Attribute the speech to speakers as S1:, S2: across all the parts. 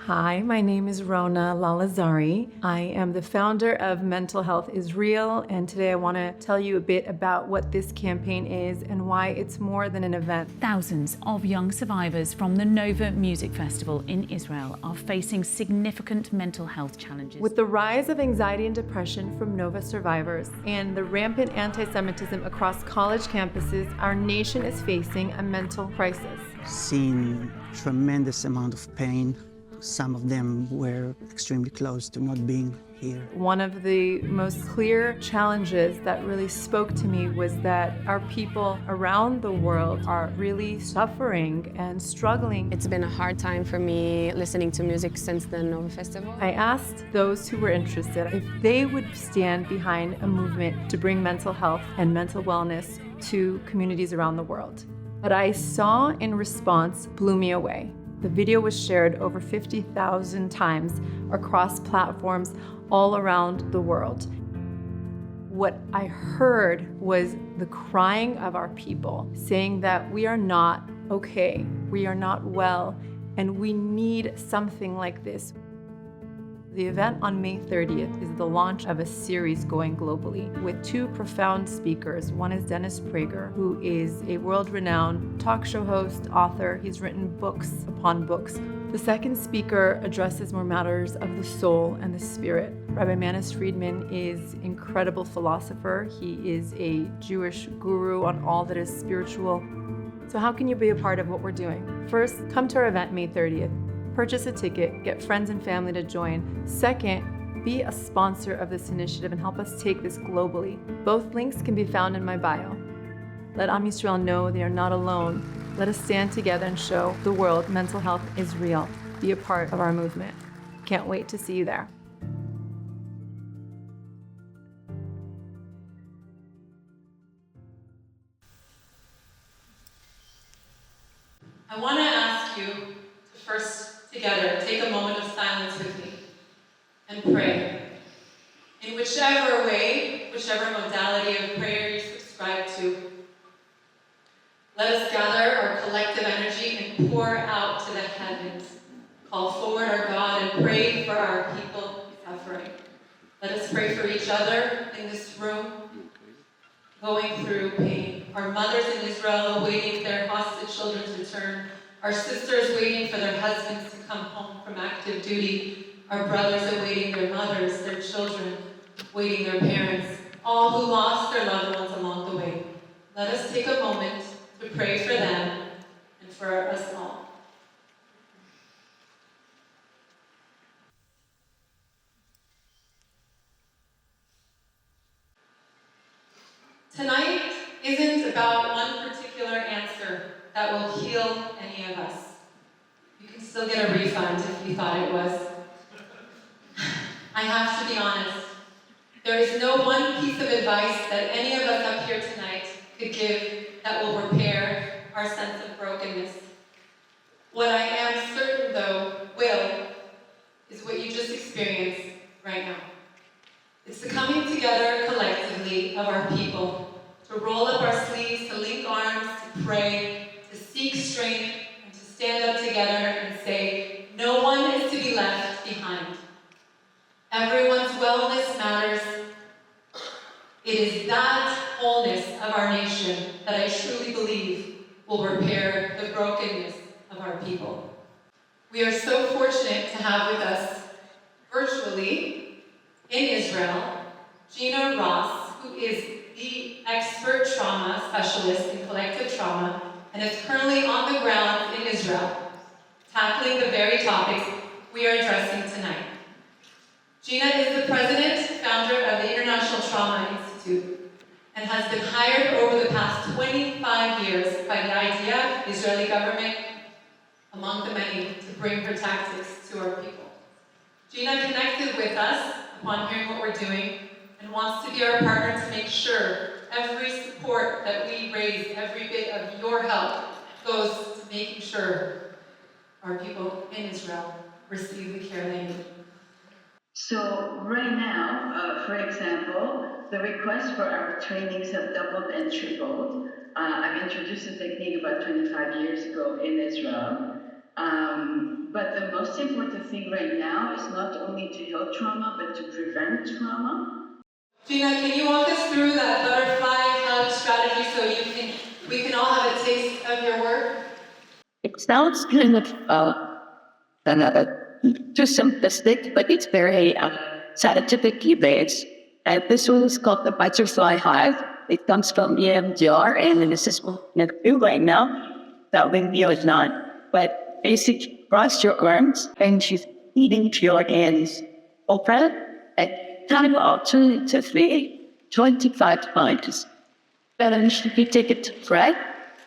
S1: Hi, my name is Rona Lalezary. I am the founder of Mental Health IsReal, and today I want to tell you a bit about what this campaign is and why it's more than an event.
S2: Thousands of young survivors from the Nova Music Festival in Israel are facing significant mental health challenges.
S1: With the rise of anxiety and depression from Nova survivors and the rampant anti-Semitism across college campuses, our nation is facing a mental crisis.
S3: Seen tremendous amount of pain. Some of them were extremely close to not being here.
S1: One of the most clear challenges that really spoke to me was that our people around the world are really suffering and struggling.
S4: It's been a hard time for me listening to music since the Nova Festival.
S1: I asked those who were interested if they would stand behind a movement to bring mental health and mental wellness to communities around the world. What I saw in response blew me away. The video was shared over 50,000 times across platforms all around the world. What I heard was the crying of our people, saying that we are not okay, we are not well, and we need something like this. The event on May 30th is the launch of a series going globally with two profound speakers. One is Dennis Prager, who is a world-renowned talk show host, author. He's written books upon books. The second speaker addresses more matters of the soul and the spirit. Rabbi Mannis Friedman is an incredible philosopher. He is a Jewish guru on all that is spiritual. So how can you be a part of what we're doing? First, come to our event May 30th. Purchase a ticket, get friends and family to join. Second, be a sponsor of this initiative and help us take this globally. Both links can be found in my bio. Let Am Yisrael know they are not alone. Let us stand together and show the world mental health is real. Be a part of our movement. Can't wait to see you there. I want to ask you to first together, take a moment of silence with me and pray. In whichever way, whichever modality of prayer you subscribe to, let us gather our collective energy and pour out to the heavens. Call forward our God and pray for our people suffering. Let us pray for each other in this room, going through pain. Our mothers in Israel awaiting their hostage children's return. Our sisters waiting for their husbands to come home from active duty. Our brothers awaiting their mothers, their children, waiting their parents, all who lost their loved ones along the way. Let us take a moment to pray for them and for us all. Tonight isn't about one particular answer that will heal any of us. You can still get a refund if you thought it was. I have to be honest. There is no one piece of advice that any of us up here tonight could give that will repair our sense of brokenness. What I am certain, though, is what you just experienced right now. It's the coming together collectively of our people, to roll up our sleeves, to link arms, to pray, to seek strength, and to stand up together and say, no one is to be left behind. Everyone's wellness matters. It is that wholeness of our nation that I truly believe will repair the brokenness of our people. We are so fortunate to have with us, virtually, in Israel, Gina Ross, who is the expert trauma specialist in collective trauma and is currently on the ground in Israel, tackling the very topics we are addressing tonight. Gina is the president, founder of the International Trauma Institute, and has been hired over the past 25 years by the IDF, the Israeli government, among the many, to bring her tactics to our people. Gina connected with us upon hearing what we're doing and wants to be our partner to make sure every support that we raise, every bit of your help, goes to making sure our people in Israel receive the care they need.
S5: So right now, for example, the requests for our trainings have doubled and tripled. I've introduced the technique about 25 years ago in Israel, But the most important thing right now is not only to heal trauma, but to prevent trauma.
S1: Gina, can you walk us through that butterfly hug strategy so we can all have a taste of your work?
S6: It sounds kind of too simplistic, but it's very scientifically based. And this one is called the butterfly hug. It comes from EMDR, and this is what I'm doing right now. That video is not. But basically, cross your arms and she's eating your hands open and kind of alternatively 25 times. Then you take a deep breath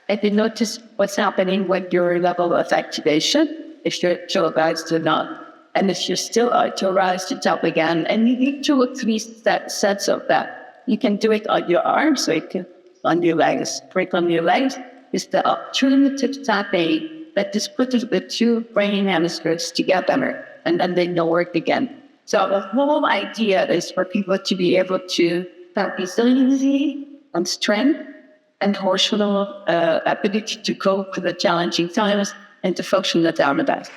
S6: and you notice what's happening with your level of activation, if your eyes do not. And if you're still out, your eyes to tap again. And you need 2 or 3 sets of that. You can do it on your arms, so you can on your legs. Break on your legs is the alternative tapping that just puts the 2 brain hemispheres together, and then they don't work again. So the whole idea is for people to be able to have resiliency and strength and emotional ability to cope with the challenging times and to function at their best.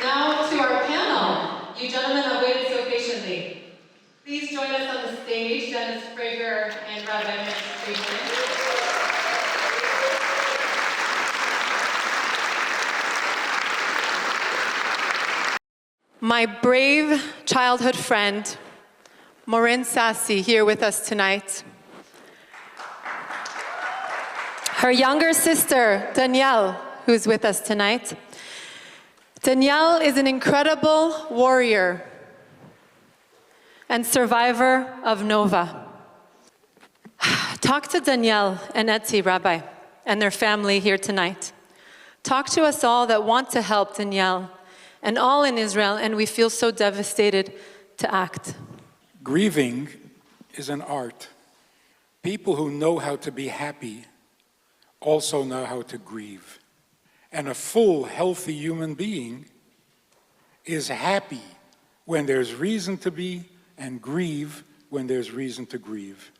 S1: Now to our panel. You gentlemen have waited so patiently. Please join us on the stage, Dennis Prager and Rabbi Friedman. My brave childhood friend, Maureen Sassy, here with us tonight. Her younger sister, Danielle, who's with us tonight. Danielle is an incredible warrior and survivor of Nova. Talk to Danielle and Etsy, Rabbi, and their family here tonight. Talk to us all that want to help Danielle and all in Israel, and we feel so devastated to act.
S7: Grieving is an art. People who know how to be happy also know how to grieve. And a full, healthy human being is happy when there's reason to be and grieve when there's reason to grieve.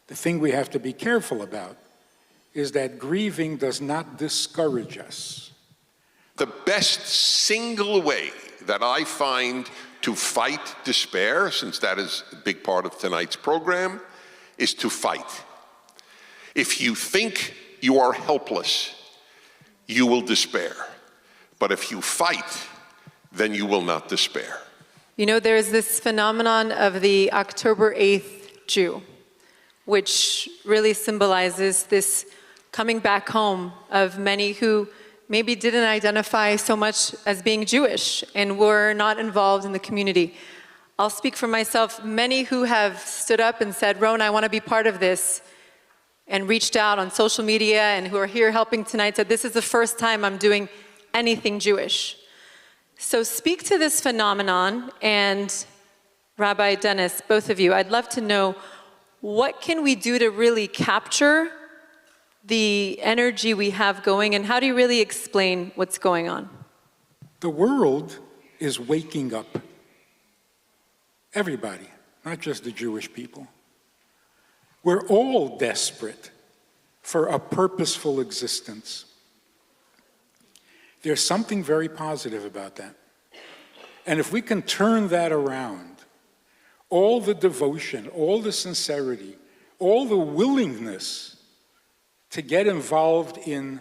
S7: The thing we have to be careful about is that grieving does not discourage us.
S8: The best single way that I find to fight despair, since that is a big part of tonight's program, is to fight. If you think you are helpless, you will despair. But if you fight, then you will not despair.
S1: You know, there's this phenomenon of the October 8th Jew, which really symbolizes this coming back home of many who maybe didn't identify so much as being Jewish and were not involved in the community. I'll speak for myself. Many who have stood up and said, Rona, I want to be part of this, and reached out on social media and who are here helping tonight said, this is the first time I'm doing anything Jewish. So speak to this phenomenon, and Rabbi Dennis, both of you, I'd love to know, what can we do to really capture the energy we have going, and how do you really explain what's going on?
S7: The world is waking up. Everybody, not just the Jewish people. We're all desperate for a purposeful existence. There's something very positive about that. And if we can turn that around, all the devotion, all the sincerity, all the willingness to get involved in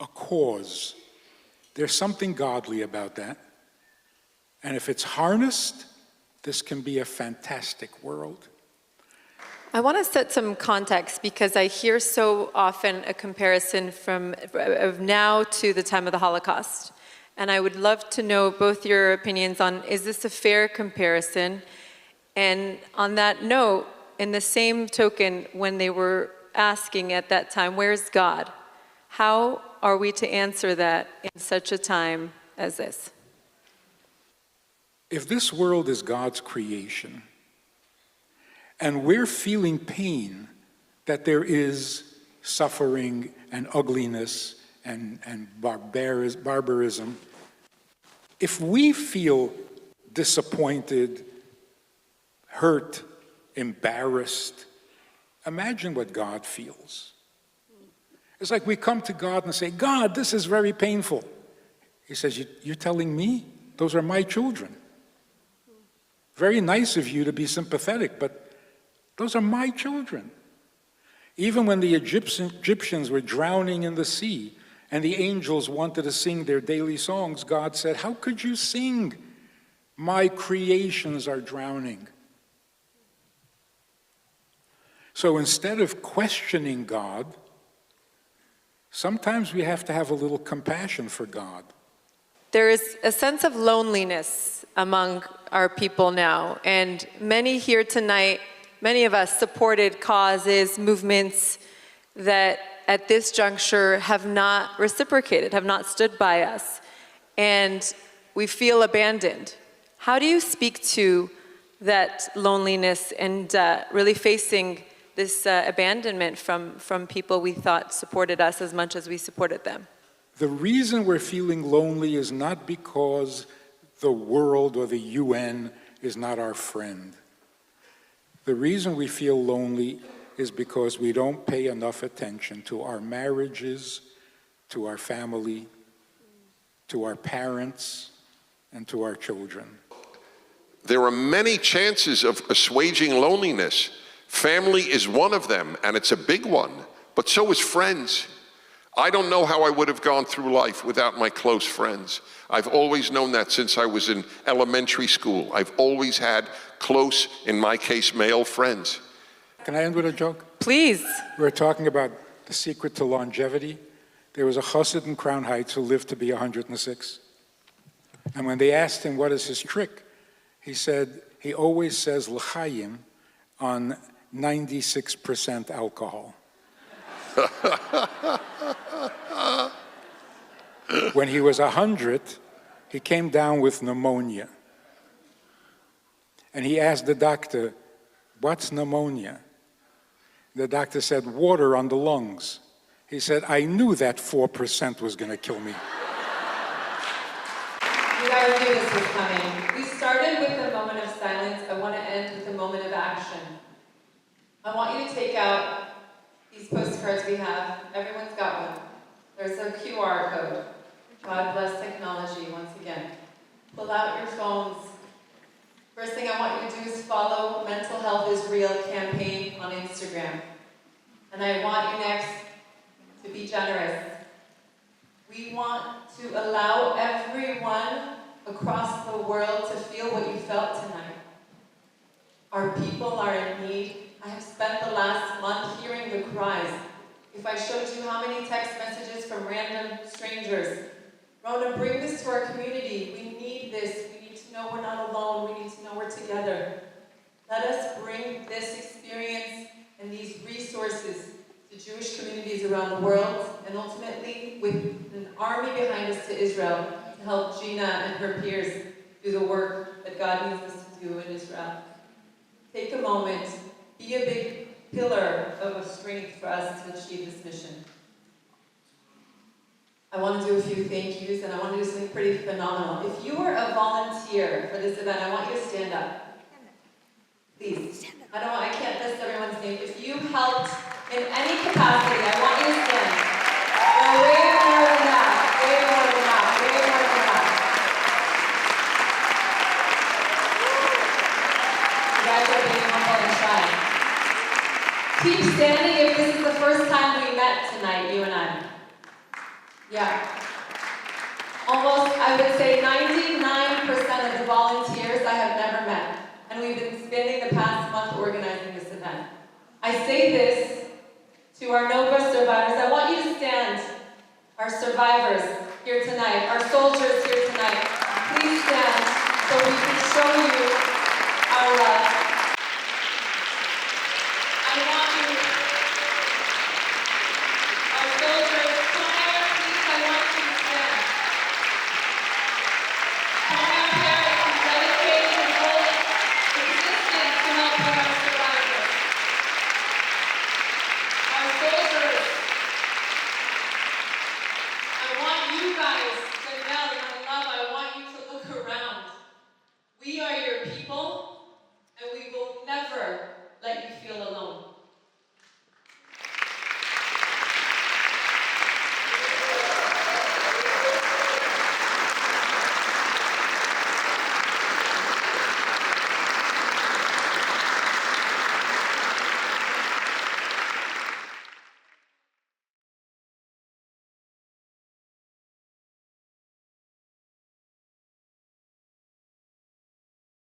S7: a cause, there's something godly about that. And if it's harnessed, this can be a fantastic world.
S1: I want to set some context because I hear so often a comparison of now to the time of the Holocaust. And I would love to know both your opinions on, is this a fair comparison? And on that note, in the same token, when they were asking at that time, where's God? How are we to answer that in such a time as this?
S7: If this world is God's creation, and we're feeling pain that there is suffering and ugliness and barbarism, if we feel disappointed, hurt, embarrassed, imagine what God feels. It's like we come to God and say, God, this is very painful. He says, you're telling me? Those are my children. Very nice of you to be sympathetic, but those are my children. Even when the Egyptians were drowning in the sea and the angels wanted to sing their daily songs, God said, how could you sing? My creations are drowning. So instead of questioning God, sometimes we have to have a little compassion for God.
S9: There is a sense of loneliness among our people now, and many here tonight, many of us supported causes, movements that at this juncture have not reciprocated, have not stood by us, and we feel abandoned. How do you speak to that loneliness and really facing this abandonment from people we thought supported us as much as we supported them?
S7: The reason we're feeling lonely is not because the world or the UN is not our friend. The reason we feel lonely is because we don't pay enough attention to our marriages, to our family, to our parents, and to our children.
S8: There are many chances of assuaging loneliness. Family is one of them, and it's a big one, but so is friends. I don't know how I would have gone through life without my close friends. I've always known that since I was in elementary school. I've always had close, in my case, male friends.
S7: Can I end with a joke?
S9: Please.
S7: We're talking about the secret to longevity. There was a chassid in Crown Heights who lived to be 106. And when they asked him what is his trick, he said he always says l'chaim on 96% alcohol. When he was 100, he came down with pneumonia. And he asked the doctor, what's pneumonia? The doctor said, water on the lungs. He said, I knew that 4% was going to kill me.
S1: You guys knew this was coming. We started with a moment of silence. I want to end with a moment of action. I want you to take out these postcards we have. Everyone's got one. There's a QR code. God bless technology once again. Pull out your phones. First thing I want you to do is follow Mental Health IsReal campaign on Instagram. And I want you next to be generous. We want to allow everyone across the world to feel what you felt tonight. Our people are in need. I have spent the last month hearing the cries. If I showed you how many text messages from random strangers, Rona, bring this to our community. We need this. We need to know we're not alone. We need to know we're together. Let us bring this experience and these resources to Jewish communities around the world, and ultimately with an army behind us to Israel to help Gina and her peers do the work that God needs us to do in Israel. Take a moment. Be a big pillar of a strength for us to achieve this mission. I want to do a few thank yous, and I want to do something pretty phenomenal. If you were a volunteer for this event, I want you to stand up. Please. I can't list everyone's name. If you helped in any capacity, I want you to stand. No, way more than that. Way more than that. Way more than that. You guys are being humble and shy. Keep standing if this is the first time we met tonight, you and I. Yeah. Almost, I would say 99% of the volunteers I have never met. And we've been spending the past month organizing this event. I say this to our Nova survivors. I want you to stand. Our survivors here tonight, our soldiers here tonight. Please stand so we can show you our love. I want you, our soldiers, choir, please, I want you to stand. Choir parents who dedicated his whole existence to help our survivors. Our soldiers, I want you guys to know my love. I want you to look around. We are your